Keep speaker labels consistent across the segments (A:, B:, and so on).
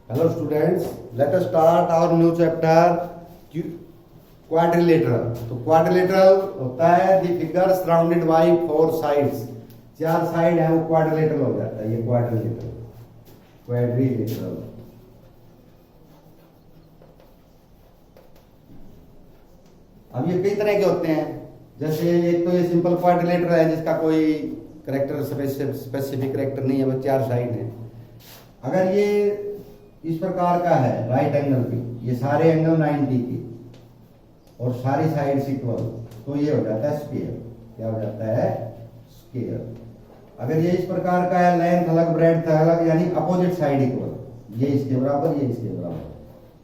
A: Hello students, let us start our new chapter quadrilateral. तो quadrilateral होता है the figure surrounded by four sides. चार side है वो quadrilateral हो जाता है, ये quadrilateral. अब ये कई तरह के होते हैं, जैसे एक तो ये सिंपल क्वाड्रिलेटरल है जिसका कोई करेक्टर स्पेसिफिक करेक्टर नहीं है, वो चार साइड है. अगर ये इस प्रकार का है राइट एंगल की, ये सारे एंगल 90 की और सारी साइड इक्वल, तो ये हो जाता है स्क्वायर. क्या हो जाता है? स्क्वायर. अगर ये इस प्रकार का है, लेंथ अलग ब्रेड्थ अलग, यानी अपोजिट साइड इक्वल, ये इसके बराबर ये इसके बराबर,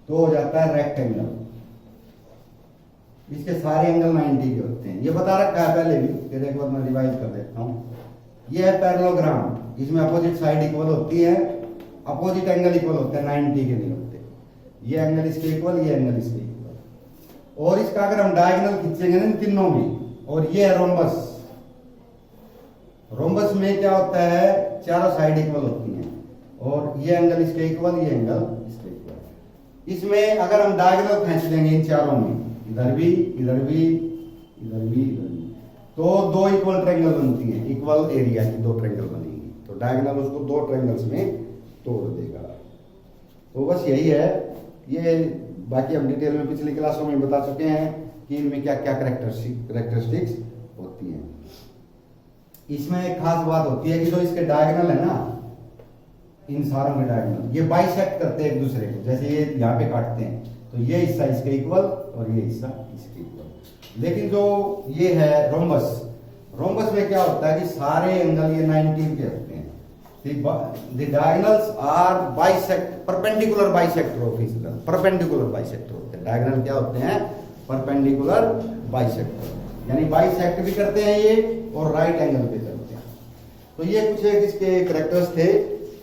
A: तो हो जाता है रेक्टेंगल. इसके सारे एंगल 90 के होते हैं. ये बता रखा है पहले भी, फिर एक बार मैं रिवाइज कर देता हूँ. ये है पैरेललोग्राम, इसमें अपोजिट साइड इक्वल होती है, अपोजिट एंगल इक्वल होते हैं, 90 के नहीं होते. ये एंगल इसके इक्वल, ये एंगल इसके इक्वल. और इसका अगर हम डायगोनल खींचेंगे ना तीनों में, और ये है रोम्बस. रोम्बस में क्या होता है? चारों साइड इक्वल होती हैं, और ये एंगल इसके इक्वल, ये एंगल इसके इक्वल. इसमें अगर हम डायगोनल खींच लेंगे इन चारों में, इधर भी इधर भी इधर भी इधर भी, तो दो इक्वल ट्रायंगल बनती हैं, इक्वल एरिया की दो ट्रायंगल बनेंगी. तो डायगोनल उसको दो ट्रायंगल्स में तोड़ देगा. तो बस यही है. ये बाकी हम डिटेल में पिछली क्लासों में बता चुके हैं कि इनमें क्या क्या कैरेक्टरिस्टिक्स होती हैं. इसमें एक खास बात होती है कि जो इसके डायगोनल है ना, इन सारों के डायगोनल ये बाइसेक्ट करते हैं एक दूसरे को. जैसे ये यहाँ पे काटते हैं, तो ये हिस्सा इसके इक्वल और ये हिस्सा इसके इक्वल. लेकिन जो ये है रोम्बस, रोम्बस में क्या होता है कि सारे एंगल ये 90 के होते हैं. The diagonals are perpendicular bisector of each other. Perpendicular bisector होते हैं. डायगोनल क्या होते हैं? परपेंडिकुलर बाइसेक्टर, यानी बाइसेक्ट भी करते हैं ये, और राइट एंगल पे करते हैं. तो ये कुछ एक इसके करेक्टर्स थे.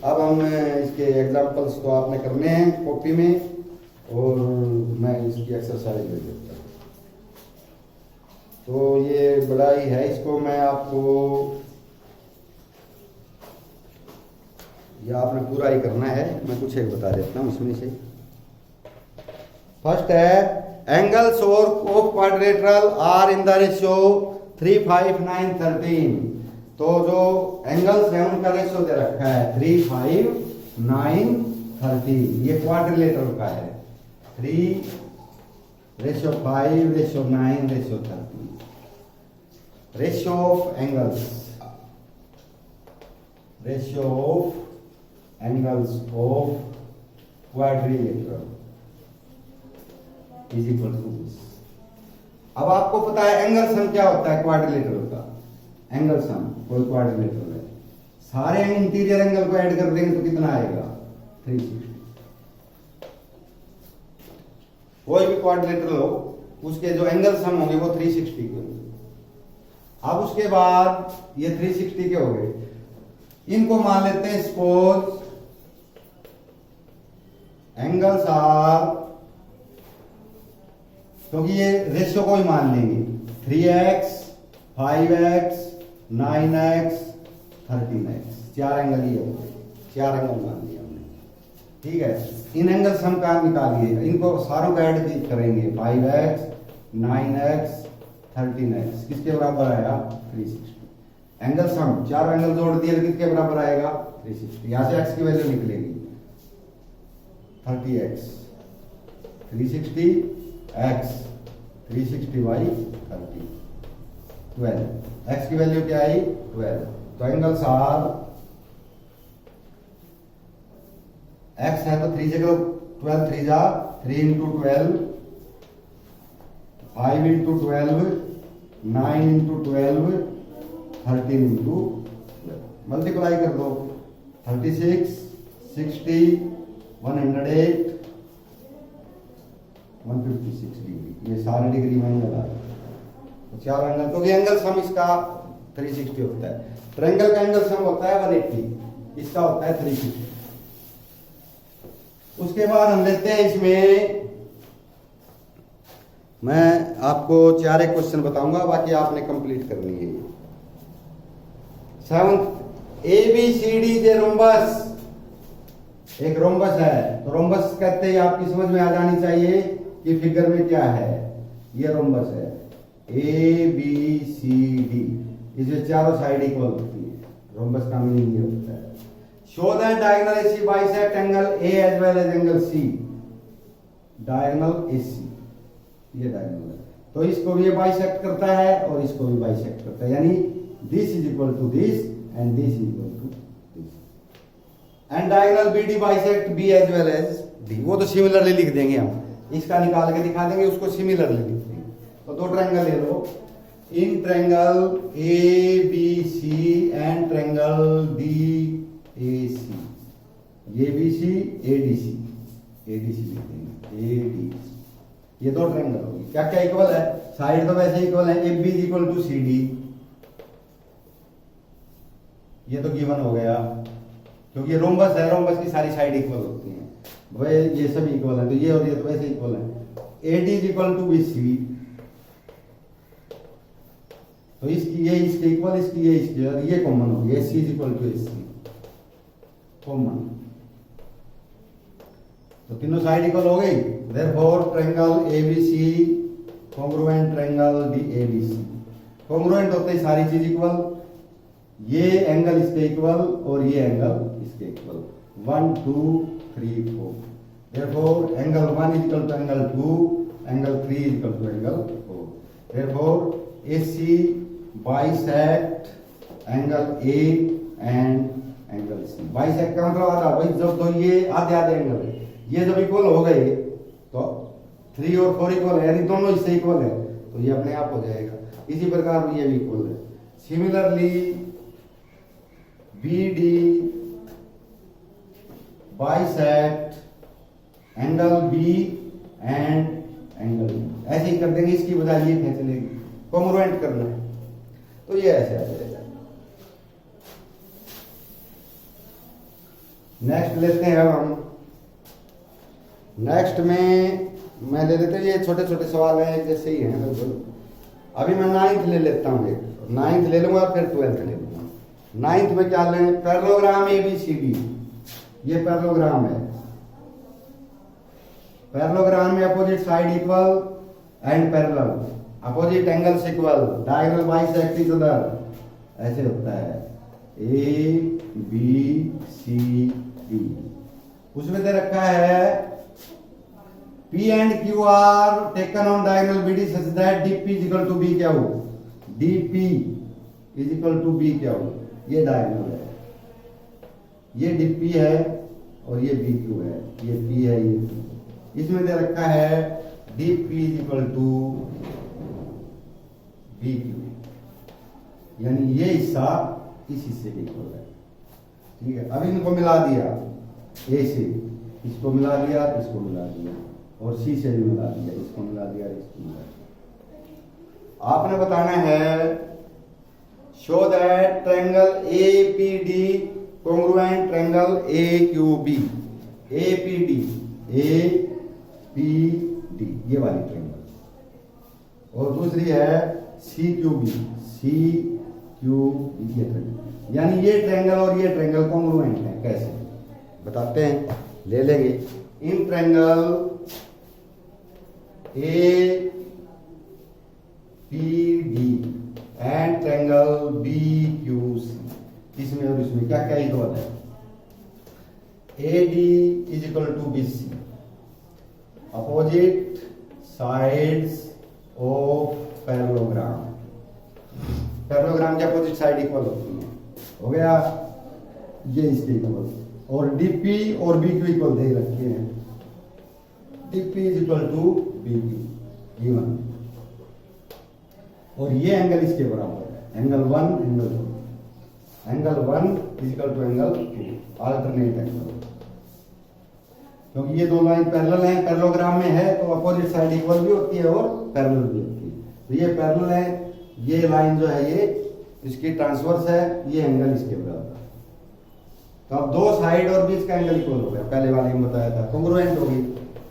A: अब हम इसके एग्जांपल्स तो आपने करने हैं कॉपी में, और मैं इसकी एक्सरसाइज दे देता हूँ. तो ये बड़ा ही है, इसको मैं आपको, ये आपने पूरा ही करना है. मैं कुछ एक बता देता हूँ इसमें से. फर्स्ट है angles of quadrilateral are in the ratio 3, 5, 9, 13. तो जो एंगल्स हैं उनका रेशियो दे रखा है 3, 5, 9, 13. ये क्वाड्रिलेटरल का है. 3, ratio 5, ratio 9, ratio 13. Ratio of angles, ratio of angles of quadrilateral is equal to this. अब आपको पता है एंगल सम क्या होता है क्वाड्रिलेटरल का. एंगल सम कोई क्वाड्रिलेटरल है, सारे इंटीरियर एंगल को ऐड कर देंगे तो कितना आएगा? 360. कोई भी क्वाड्रिलेटरल हो, उसके जो एंगल सम होंगे वो 360 के होंगे. अब उसके बाद ये 360 के हो गए. इनको मान लेते हैं सपोज एंगल्स आर, क्योंकि ये रेशियो को ही मान लेंगे, 3x, 5x, 9x, 13x. चार एंगल ही हो गए, चार एंगल मान लिया हमने. ठीक है. इन एंगल सम का निकालिए, इनको सारों का ऐड करेंगे. 5x, 9x, 13x किसके बराबर आया? 360. एंगल सम चार एंगल जोड़ दिए तो किसके बराबर आएगा? 360. यहां से x की वैल्यू निकलेगी 30x, 360x, 360 बाई 30, 12. x की वैल्यू क्या आई? 12. तो एंगल्स आर, x है तो 3 से करो, 12 3 जा 3 into 12, 5 into 12, 9 into 12, 13 into 12. Multiply कर दो. 36, 60, 108, 156 डिग्री. ये सारे डिग्री में एंगल आ रहे हैं. तो चार एंगल, क्योंकि एंगल सम इसका 360 होता है. ट्रायंगल का एंगल सम होता है 180, इसका होता है 360. उसके बाद हम लेते हैं इसमें, मैं आपको 4 एक क्वेश्चन बताऊंगा, बाकी आपने कंप्लीट करनी है. 7th, ABCD is a rhombus. एक रोम्बस है, तो रोम्बस कहते ही आपकी समझ में आ जानी चाहिए कि फिगर में क्या है। ये रोम्बस है, ए बी सी डी, इसमें चारों साइड इक्वल होती है। रोम्बस का मीनिंग ये होता है। Show that diagonal AC bisect angle A as well as angle C. Diagonal AC, ये डायगोनल है, तो इसको भी ये बाइसेक्ट करता है और इसको भी बाइसेक्ट करता है, यानी this is equal to this and this is equal to this. And diagonal B D bisect B as well as D, वो तो सिमिलरली लिख देंगे हम, इसका निकाल के दिखा देंगे, उसको सिमिलरली लिख देंगे। तो दो ट्रायंगल ले लो, in triangle A B C and triangle D A C, ये B C A D C, A D C लिख देंगे, ए डी सी। ये दो ट्रायंगल होगी, क्या क्या इक्वल है, साइड तो वैसे इक्वल है, A B is equal to C D, ये तो गिवन हो गया क्योंकि ये रोम्बस है, रोम्बस की सारी साइड इक्वल होती हैं, वह ये सब इक्वल है, तो ये और ये तो वैसे इक्वल है। A D is equal to B C, तो इसकी ये इसके इक्वल, इसकी ये इसके, और ये कॉमन हो गया, C is equal to S C common, तो तीनों साइड इक्वल हो गई। Therefore triangle ABC congruent triangle DABC. Congruent होते हैं सारी चीज इक्वल, ये एंगल इसके इक्वल और ये एंगल इसके equal, 1 2 3 4। Therefore angle 1 is equal to angle 2, angle 3 is equal to angle 4। Therefore AC bisect angle A and angle C. Bisect का मतलब आधा, भाई जब तो ये आधे आधे एंगल है, ये जब इक्वल हो गए तो 3 और 4 इक्वल है, यानी दोनों इससे इक्वल है, तो ये अपने आप हो जाएगा। इसी प्रकार ये भी इक्वल है। Similarly B D bisect angle B and angle B, ऐसे ही कर देंगे, इसकी बजाय ये खींच लेंगे, कॉन्ग्रुएंट करना है, तो ये ऐसे आ जाएगा। नेक्स्ट लेते हैं अब हम, नेक्स्ट में मैं ले लेते हैं, ये छोटे छोटे सवाल हैं जैसे ही हैं बिल्कुल। अभी मैं 9th ले लेता हूँ, एक 9th ले लूंगा फिर 12th ले लूंगा। 9th में क्या लें, parallelogram A B C D, ये पैरेललोग्राम है। पैरेललोग्राम में opposite side equal and parallel, opposite angles equal, diagonal bisect each other, ऐसे होता है ए बी सी डी। उसमें दे रखा है P and Q are taken on diagonal BD such that DP is equal to B क्या हो, DP is equal to B क्या हो, ये डायगोनल है, ये DP है और ये BQ है, ये P है, ये P। इसमें दे रखा है DP is equal to BQ, यानी ये हिस्सा इस हिस्से के इक्वल है, ठीक है। अब इनको मिला दिया, ए से इसको मिला दिया, इसको मिला दिया, और सी से भी मिला दिया, इसको मिला दिया, इसको मिला दिया। आपने बताना है show that triangle A P D congruent triangle A Q B. A P D, A P D ये वाली ट्रायंगल, और दूसरी है C Q B, C Q B ये ट्रायंगल, यानी ये ट्रायंगल और ये ट्रायंगल कॉन्ग्रुएंट है। कैसे बताते हैं, ले लेंगे। In triangle A P D and triangle B Q C, इसमें और इसमें क्या क्या इक्वल है, A D is equal to B C, opposite sides of parallelogram, parallelogram के अपोजिट साइड इक्वल होती है, हो गया ये इसके इक्वल, और डीपी और बी क्यू इक्वल दे रखे हैं, DP is equal to B Q given, और ये एंगल इसके बराबर है, angle 1 angle 2, angle 1 is equal to angle 2, alternate angle, क्योंकि ये दो लाइन पैरेलल हैं, पैरेललोग्राम में है तो अपोजिट साइड इक्वल भी होती है और पैरेलल भी होती है, तो ये पैरेलल है, ये लाइन जो है ये इसकी ट्रांसवर्स है, ये एंगल इसके बराबर, तो अब दो साइड और बीच का एंगल इक्वल हो गया, पहले वाले में बताया था, कॉन्ग्रुएंट होगी।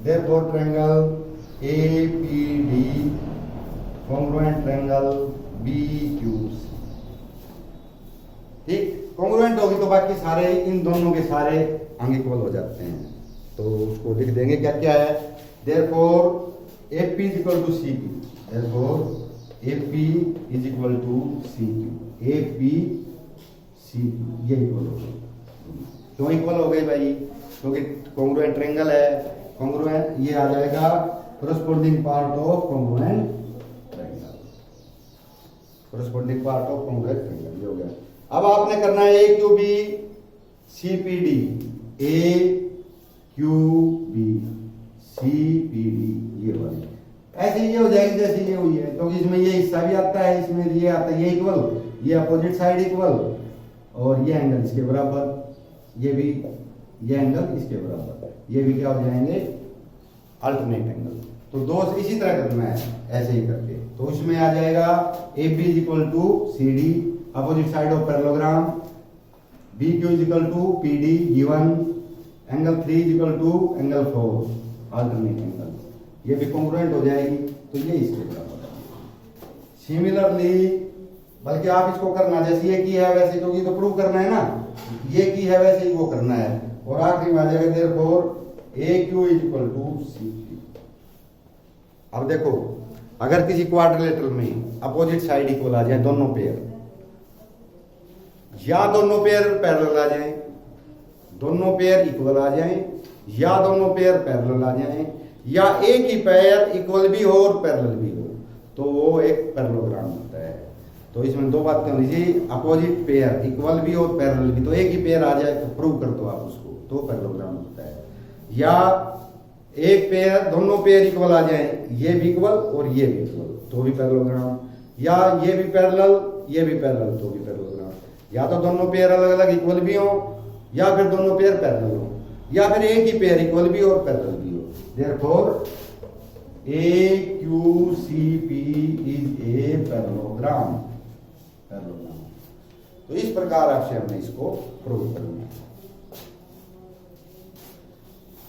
A: Therefore triangle A P D congruent triangle B Q C, ठीक, कॉन्ग्रुएंट होगी तो बाकी सारे इन दोनों के सारे अंग इक्वल हो जाते हैं। तो उसको लिख देंगे क्या क्या है, therefore AP is equal to CP, therefore AP is equal to CP, AP CP ये इक्वल हो गए। क्यों इक्वल हो गए भाई, क्योंकि कॉन्ग्रुएंट ट्रायंगल है, कॉन्ग्रुएंट ये आ जाएगा corresponding part of congruent triangle, corresponding part of congruent triangle ये हो गया। अब आपने करना है AQB CPD, AQB CPD ये वाली ऐसे ये हो जाएगी जैसे ये हुई है, क्योंकि इसमें ये हिस्सा भी आता है, इसमें ये आता है, ये इक्वल, ये अपोजिट साइड इक्वल, और ये एंगल इसके बराबर, ये भी ये एंगल इसके बराबर, ये भी क्या हो जाएंगे अल्टरनेट एंगल। तो दो इसी तरह करना है ऐसे ही करके। तो उसमें आ जाएगा AB is equal to CD opposite side of parallelogram, BQ is equal to PD given angle 3 is equal to angle 4 alternate angle, ये भी कॉन्ग्रुएंट हो जाएगी। तो ये इसके बराबर है। सिमिलरली बल्कि आप इसको करना जैसे ये की है वैसे, क्योंकि तो प्रूव करना है ना, ये की है वैसे ही वो करना है। और आखिरी में आ जाएगा therefore AQ is equal to CP। अब देखो अगर किसी क्वाड्रिलेटरल में अपोजिट साइड इक्वल आ जाए दोनों पेयर, या दोनों पेयर पैरेलल आ जाए, दोनों पेयर इक्वल आ जाए, या दोनों पेयर पैरेलल आ जाए, या एक ही पेयर इक्वल भी हो और पैरेलल भी हो, तो वो एक पैरेललोग्राम होता है। तो इसमें दो बातें होनी चाहिए, अपोजिट पेयर इक्वल भी और पैरेलल भी, तो एक ही पेयर आ जाए तो प्रूव कर दो आप उसको, तो पैरेललोग्राम होता है। या एक पेयर दोनों पेयर इक्वल आ जाए, ये भी इक्वल और ये भी इक्वल, तो भी पैरेललोग्राम। या ये भी पैरेलल ये भी पैरेलल, तो भी पैरेललोग्राम। या तो दोनों पेयर अलग अलग इक्वल भी हो, या फिर दोनों पेयर पैरेलल हो, या फिर एक ही पेयर इक्वल भी और पैरेलल भी हो। Therefore AQCP is a parallelogram. तो इस प्रकार आपसे हमने इसको प्रूव करना है।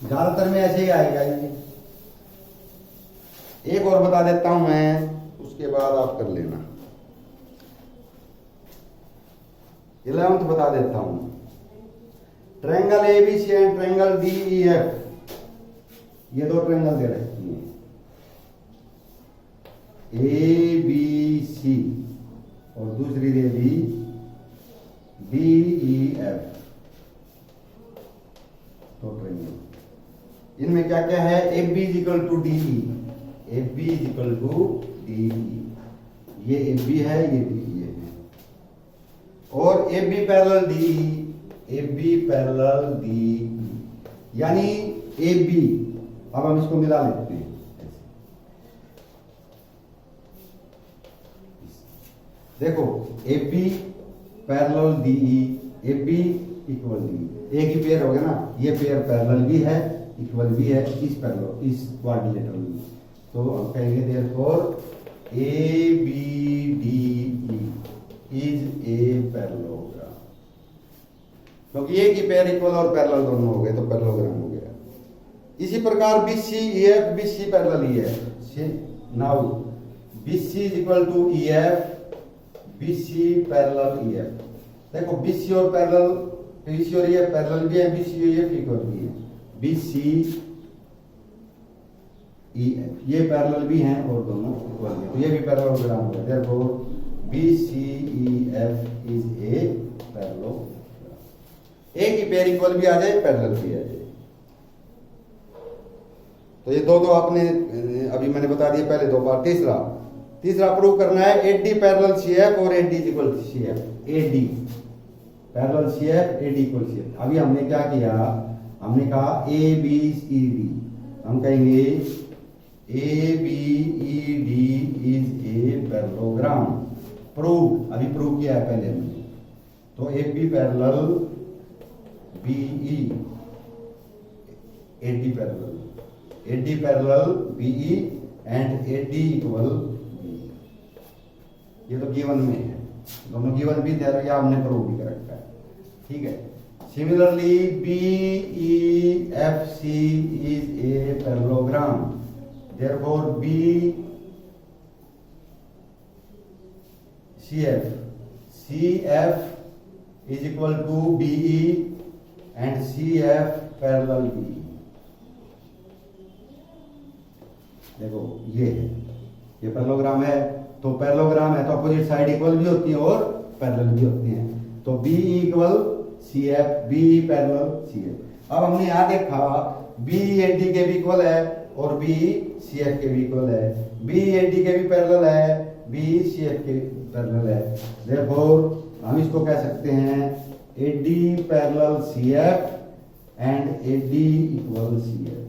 A: ज्यादातर में ऐसे ही आएगा ये। एक और बता देता हूं मैं, उसके बाद आप कर लेना। 11th बता देता हूं, triangle ABC and triangle DEF, ये दो ट्रायंगल दे रखी हैं, ABC और दूसरी दे दी DEF, तो ट्रायंगल इनमें क्या क्या है, AB is equal to DE, AB is equal to DE, ये AB है ये DE है, और AB parallel DE, AB parallel DE, यानी AB, अब हम इसको मिला लेते हैं, देखो AB parallel DE, AB equal DE, एक ही पेयर हो गया ना, ये पेयर पैरेलल भी है इक्वल भी है इस पैरेलल इस क्वाड्रिलेटरल में। तो हम कहेंगे therefore ABDE is a parallelogram, क्योंकि एक ही पेयर इक्वल और पैरेलल दोनों हो गए तो पैरेललोग्राम हो गया। इसी प्रकार BCEF, BC parallel EF, now BC is equal to EF, BC parallel EF। देखो BC और पैरेलल, BC और EF पैरेलल भी है, BC और EF इक्वल भी है, BC EF ये पैरेलल भी हैं और दोनों इक्वल हैं, तो ये भी पैरेललोग्राम हो गया। Therefore BCEF is a parallelogram. एक ही पेयर इक्वल भी आ जाए पैरेलल भी आ जाए। तो ये दो आपने अभी मैंने बता दिया पहले दो बार। तीसरा प्रूव करना है AD पैरेलल CF और AD is equal CF, AD parallel CF, AD equal CF। अभी हमने क्या किया, हमने कहा ABCD, हम कहेंगे ABED is a parallelogram. Prove, अभी प्रूव किया है पहले हमने, तो AB parallel BE, AD parallel BE and AD equal BE, ये तो गिवन में है, दोनों गिवन भी थे या हमने प्रूव भी कर रखा है, ठीक है। Similarly BEFC is a parallelogram, therefore CF is equal to BE and CF parallel B। देखो ये पैरेललोग्राम है, तो पैरेललोग्राम है तो अपोजिट साइड इक्वल भी होती है और पैरेलल भी होती हैं। तो B equal CF, B parallel CF। अब हमने यहाँ देखा B AD के भी इक्वल है और B CF के भी इक्वल है, B AD के भी पैरेलल है, B CF के पैरेलल है। देयरफॉर हम इसको कह सकते हैं AD parallel CF and AD equal CF।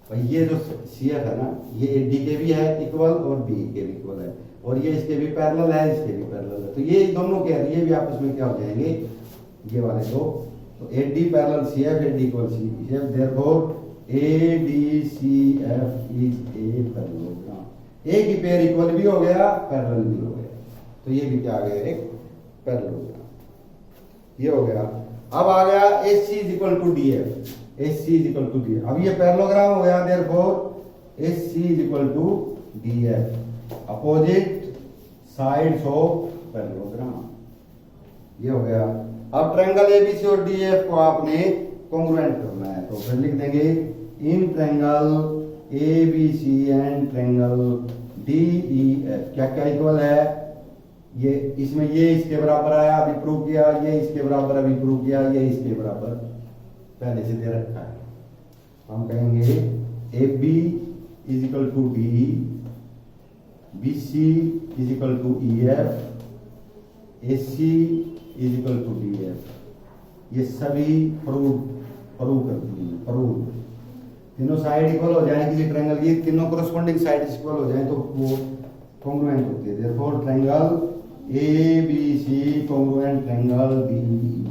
A: भाई ये जो CF है ना, ये AD के भी है इक्वल और B के भी इक्वल है, और ये इसके भी पैरेलल है, इसके भी पैरेलल है। तो ये दोनों क्या है, ये भी आपस में क्या हो जाएंगे, ये वाले दो। तो AD parallel CF, AD equal CF, therefore ADCF is a parallelogram. एक ही पेयर इक्वल भी हो गया, पैरेलल भी हो गया, तो ये भी क्या आ गया, एक पैरेललोग्राम। ये हो गया। अब आ गया AC is equal to DF, AC is equal to DF। अब ये पैरेललोग्राम हो गया, therefore AC is equal to DF, opposite sides of parallelogram. ये हो गया। अब ट्रायंगल ABC और DF को आपने कॉन्ग्रुएंट करना है, तो फिर लिख देंगे in triangle ABC and triangle DEF क्या क्या इक्वल है। ये इसमें ये इसके बराबर आया, अभी प्रूव किया, ये इसके बराबर अभी प्रूव किया, ये इसके बराबर पहले से दे रखा है। हम कहेंगे AB is equal to DE, BC is equal to EF, AC is equal to DF। ये सभी प्रूव करती हैं, प्रूव। तीनों साइड इक्वल हो जाए किसी ट्रायंगल की, तीनों कोरस्पॉन्डिंग साइड इक्वल हो जाए तो वो कॉन्ग्रुएंट होती है। Therefore triangle ABC congruent triangle DEF।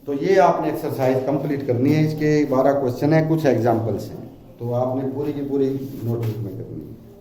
A: तो ये आपने एक्सरसाइज कंप्लीट करनी है। इसके 12 क्वेश्चन है, कुछ एग्जांपल्स हैं, तो आपने पूरी की पूरी नोटबुक में करनी है।